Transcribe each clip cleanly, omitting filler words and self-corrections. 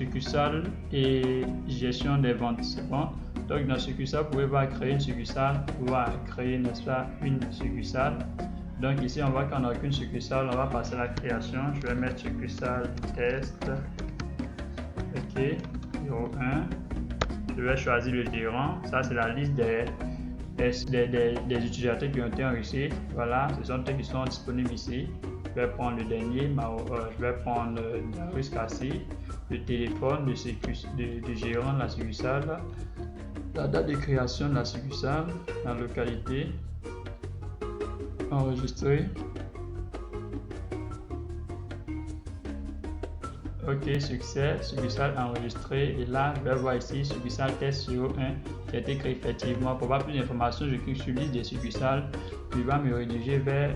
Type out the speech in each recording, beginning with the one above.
succursale et gestion des ventes. C'est bon. Donc dans succursale, vous pouvez voir créer une succursale, pouvoir créer, n'est-ce pas, une succursale. Donc ici, on voit qu'on n'a qu'une succursale, on va passer à la création. Je vais mettre succursale test. Ok, 01. Je vais choisir le gérant. Ça, c'est la liste des utilisateurs qui ont été enregistrés. Voilà, ce sont ceux qui sont disponibles ici. Je vais prendre le dernier, je vais prendre Darius Kassi, le téléphone du gérant de la succursale, la date de création de la succursale, la localité, enregistré. Ok, succès, succursale enregistrée. Et là, je vais voir ici, succursale test 01 qui a été créé effectivement. Pour avoir plus d'informations, je clique sur liste des succursales. Puis il va me rediriger vers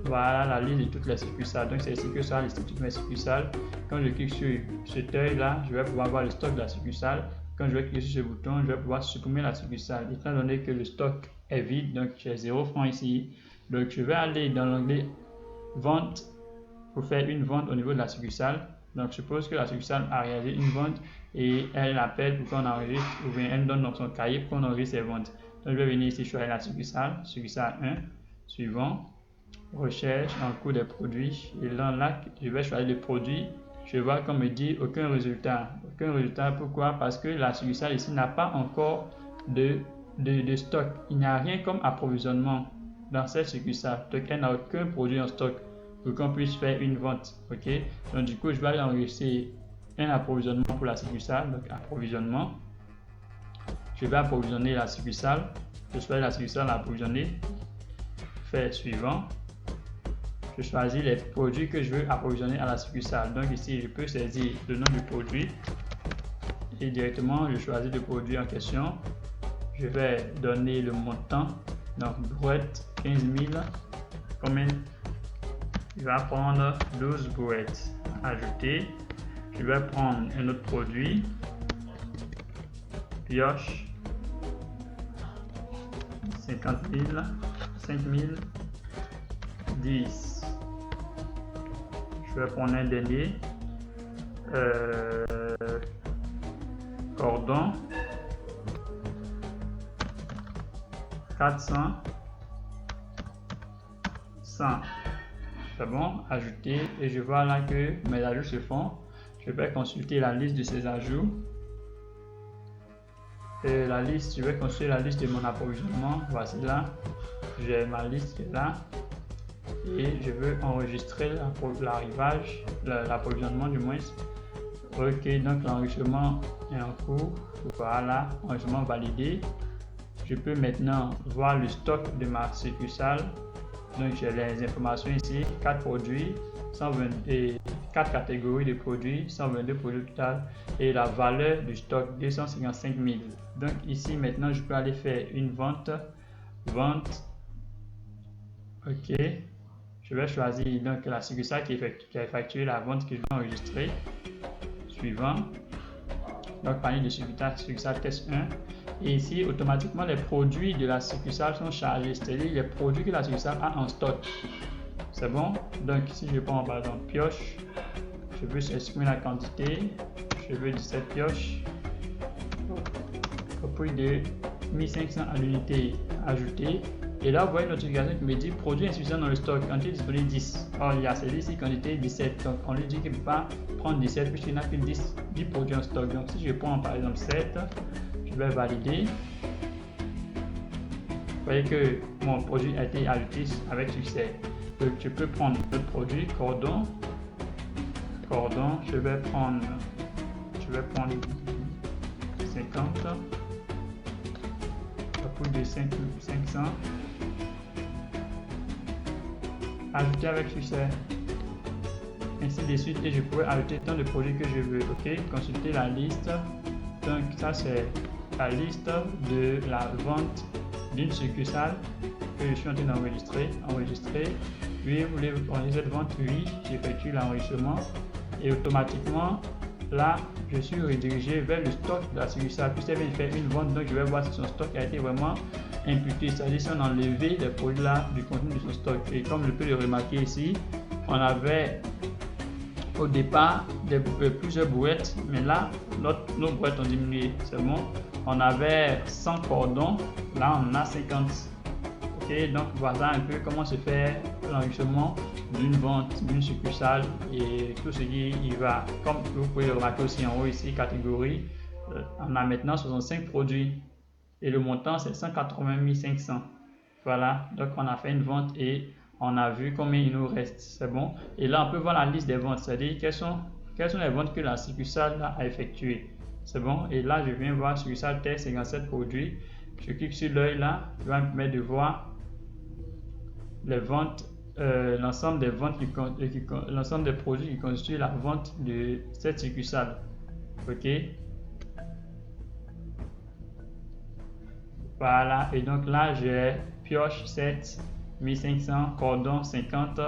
voilà, la liste de toutes les succursales. Donc c'est ici que ça liste toutes mes succursales. Quand je clique sur cet œil là, je vais pouvoir voir le stock de la succursale. Quand je vais cliquer sur ce bouton, je vais pouvoir supprimer la succursale. Étant donné que le stock est vide, donc j'ai 0 francs ici. Donc je vais aller dans l'onglet vente pour faire une vente au niveau de la succursale. Donc, je suppose que la succursale a réalisé une vente et elle appelle pour qu'on enregistre ou bien elle donne dans son cahier pour qu'on enregistre ses ventes. Donc, je vais venir ici choisir la succursale 1, suivant, recherche en cours des produits. Et là, je vais choisir le produit. Je vois qu'on me dit aucun résultat. Aucun résultat, pourquoi? Parce que la succursale ici n'a pas encore de stock. Il n'y a rien comme approvisionnement dans cette succursale. Donc, elle n'a aucun produit en stock pour qu'on puisse faire une vente. Ok, donc du coup je vais aller enregistrer un approvisionnement pour la succursale. Donc approvisionnement, je vais approvisionner la succursale. Je choisis la succursale approvisionner, faire suivant. Je choisis les produits que je veux approvisionner à la succursale. Donc ici je peux saisir le nom du produit et directement je choisis le produit en question. Je vais donner le montant, donc brouette 15 000, combien? Je vais prendre 12 brouettes, ajouter. Je vais prendre un autre produit, pioche, 50 000, 5 000, 10. Je vais prendre un dernier, cordon, 400, 100. C'est bon, ajouter, et je vois là que mes ajouts se font. Je vais consulter la liste de ces ajouts. Et la liste, je vais consulter la liste de mon approvisionnement. Voici là, j'ai ma liste qui est là. Et je veux enregistrer l'arrivage, l'approvisionnement du moins. Ok, donc l'enregistrement est en cours. Voilà, enregistrement validé. Je peux maintenant voir le stock de ma succursale. Donc j'ai les informations ici, 4 produits, 4 catégories de produits, 122 produits total et la valeur du stock 255 000. Donc ici maintenant je peux aller faire une vente. Ok, je vais choisir donc la succursale qui a effectué la vente que je vais enregistrer. Suivant. Donc panier de succursale test 1. Et ici, automatiquement, les produits de la succursale sont chargés, c'est-à-dire les produits que la succursale a en stock. C'est bon? Donc, si je prends par exemple pioche, je veux exprimer la quantité, je veux 17 pioches, au prix de 1500 à l'unité, ajouter. Et là, vous voyez une notification qui me dit produit insuffisant dans le stock, quantité disponible 10. Or, il y a celui-ci, quantité 17. Donc, on lui dit qu'il ne peut pas prendre 17 puisqu'il n'a que 10 produits en stock. Donc, si je prends par exemple 7, je vais valider. Vous voyez que mon produit a été ajouté avec succès. Donc, je peux prendre d'autres produits, cordon, je vais prendre 50 à plus de 500, ajouter avec succès, ainsi de suite, et je pourrais ajouter tant de produits que je veux. Ok, consulter la liste. Donc ça c'est la liste de la vente d'une succursale que je suis en train d'enregistrer. Oui, vous voulez enregistrer cette vente? Oui, j'effectue l'enregistrement et automatiquement là je suis redirigé vers le stock de la succursale puisqu'elle vient de faire une vente. Donc je vais voir si son stock a été vraiment imputé, c'est-à-dire si on a enlevé les produits là du contenu de son stock. Et comme je peux le remarquer ici, on avait au départ plusieurs brouettes, mais là nos brouettes ont diminué. C'est bon, on avait 100 cordons, là on en a 50. Ok, donc voilà un peu comment se fait l'enregistrement d'une vente, d'une succursale et tout ce qui y va. Comme vous pouvez le remarquer aussi en haut ici, catégorie, on a maintenant 65 produits et le montant c'est 180 500. Voilà, donc on a fait une vente et on a vu combien il nous reste. C'est bon. Et là on peut voir la liste des ventes, c'est-à-dire quelles sont les ventes que la succursale a effectuées. C'est bon. Et là je viens voir succursale test 57 produits. Je clique sur l'œil là, il va me permettre de voir les ventes, l'ensemble des ventes l'ensemble des produits qui constituent la vente de cette succursale. Ok, voilà, et donc là j'ai pioche 7 1500, cordon 50,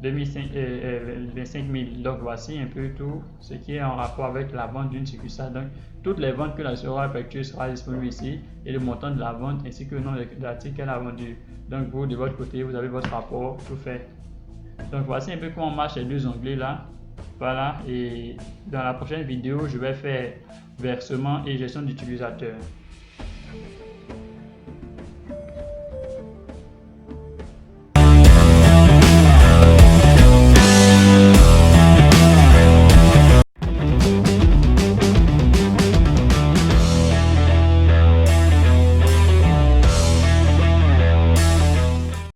25 000. Donc voici un peu tout ce qui est en rapport avec la vente d'une succursale. Donc toutes les ventes que la sera effectuée sera disponible ici et le montant de la vente ainsi que le nombre d'articles qu'elle a vendu. Donc vous de votre côté vous avez votre rapport tout fait. Donc voici un peu comment marche les deux onglets là. Voilà, et dans la prochaine vidéo je vais faire versement et gestion d'utilisateur.